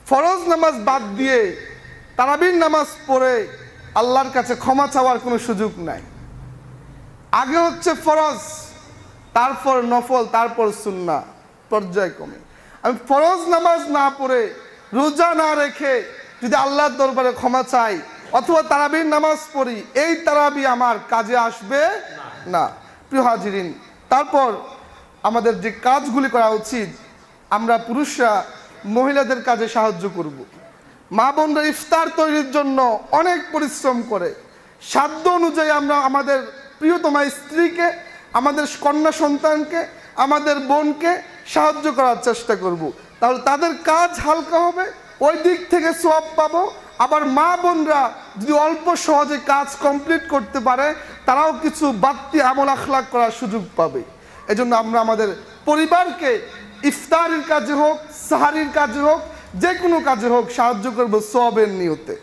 ফরজ নামাজ বাদ দিয়ে তারাবির নামাজ পড়ে আল্লাহর কাছে ক্ষমা চাওয়ার কোনো সুযোগ নাই। আগে হচ্ছে ফরজ, তারপর নফল, তারপর সুন্নাহ, পর্যায়ক্রমে। আমি ফরজ নামাজ না পড়ে, রোজা না রেখে যদি আল্লাহর দরবারে ক্ষমা চাই অথবা তারাবির নামাজ পড়ি, এই তারাবি আমার কাজে আসবে না। প্রিয় হাজিরিন, তারপর আমাদের যে কাজগুলি করা উচিত, আমরা পুরুষরা মহিলাদের কাজে সাহায্য করব। মা বোনরা ইফতার তৈরির জন্য অনেক পরিশ্রম করে, সাধ্য অনুযায়ী আমরা আমাদের প্রিয়তমা স্ত্রীকে, আমাদের কন্যা সন্তানকে, আমাদের বোনকে সাহায্য করার চেষ্টা করব। তাহলে তাদের কাজ হালকা হবে, ওই দিক থেকে সওয়াব পাবো। আবার মা বোনরা যদি অল্প সহজে কাজ কমপ্লিট করতে পারে, তারাও কিছু বাড়তি আমল আখলাক করার সুযোগ পাবে। এজন্য আমরা আমাদের পরিবারকে ইফতারের কাজে হোক, সাহারির কাজে হোক, যে কোনো কাজে হোক সাহায্য করবো সওয়াবের নিয়তে।